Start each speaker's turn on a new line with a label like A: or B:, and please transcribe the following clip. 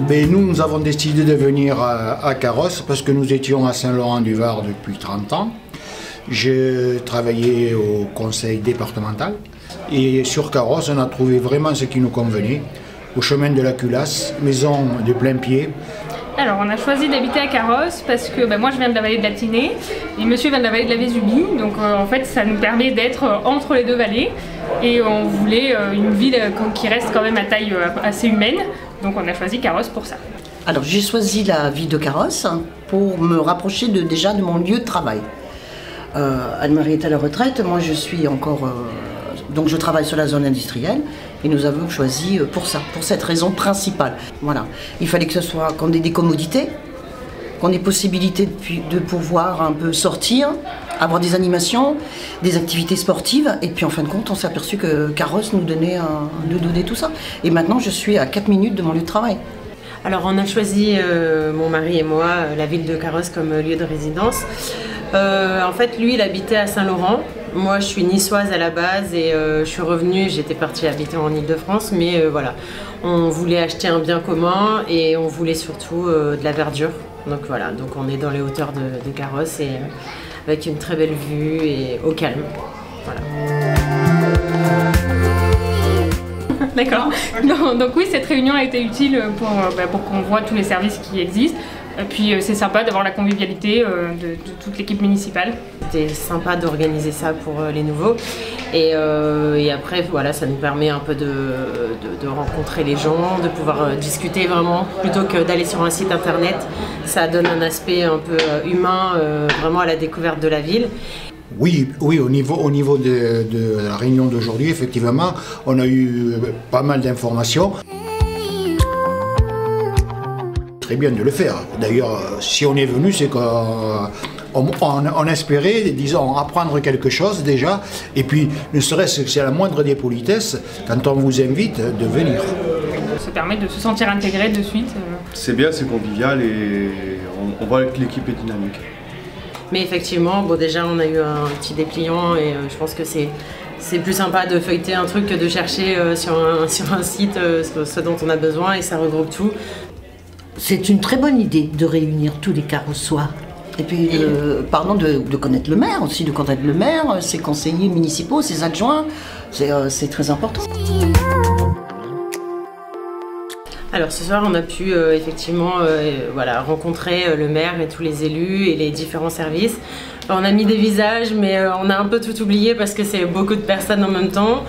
A: Ben, nous avons décidé de venir à Carrosse parce que nous étions à Saint-Laurent-du-Var depuis 30 ans. J'ai travaillé au conseil départemental et sur Carrosse, on a trouvé vraiment ce qui nous convenait. Au chemin de la Culasse, maison de plein pied.
B: Alors on a choisi d'habiter à Carrosse parce que moi je viens de la vallée de la Tinée et monsieur vient de la vallée de la Vésubie, donc en fait ça nous permet d'être entre les deux vallées et on voulait une ville qui reste quand même à taille assez humaine, donc on a choisi Carrosse pour ça.
C: Alors j'ai choisi la ville de Carrosse pour me rapprocher déjà de mon lieu de travail. Anne-Marie est à la retraite, moi je suis encore... donc je travaille sur la zone industrielle et nous avons choisi pour ça, pour cette raison principale. Voilà. Il fallait que ce soit qu'on ait des commodités, qu'on ait possibilité de pouvoir un peu sortir, avoir des animations, des activités sportives. Et puis en fin de compte, on s'est aperçu que Carrosse nous donnait tout ça. Et maintenant, je suis à 4 minutes de mon lieu de travail.
D: Alors on a choisi, mon mari et moi, la ville de Carrosse comme lieu de résidence. En fait, lui, il habitait à Saint-Laurent. Moi, je suis niçoise à la base et je suis revenue, j'étais partie habiter en Île-de-France, mais voilà, on voulait acheter un bien commun et on voulait surtout de la verdure. Donc voilà, donc on est dans les hauteurs de Carrosse et avec une très belle vue et au calme. Voilà.
B: D'accord. Donc oui, cette réunion a été utile pour qu'on voit tous les services qui existent. Et puis c'est sympa d'avoir la convivialité de toute l'équipe municipale.
D: C'était sympa d'organiser ça pour les nouveaux. Et après, voilà, ça nous permet un peu de rencontrer les gens, de pouvoir discuter vraiment, plutôt que d'aller sur un site internet. Ça donne un aspect un peu humain, vraiment à la découverte de la ville.
A: Oui, au niveau de la réunion d'aujourd'hui, effectivement, on a eu pas mal d'informations. Très bien de le faire. D'ailleurs, si on est venu, c'est qu'on espérait, disons, apprendre quelque chose déjà, et puis ne serait-ce que c'est la moindre des politesses, quand on vous invite, de venir.
B: Ça permet de se sentir intégré de suite.
E: C'est bien, c'est convivial et on voit que l'équipe est dynamique.
D: Mais effectivement, bon, déjà on a eu un petit dépliant et je pense que c'est plus sympa de feuilleter un truc que de chercher sur un site ce dont on a besoin, et ça regroupe tout.
C: C'est une très bonne idée de réunir tous les Carrossois. Et puis, pardon, de connaître le maire aussi, de connaître le maire, ses conseillers municipaux, ses adjoints, c'est très important.
D: Alors ce soir on a pu effectivement voilà, rencontrer le maire et tous les élus et les différents services. On a mis des visages mais on a un peu tout oublié parce que c'est beaucoup de personnes en même temps.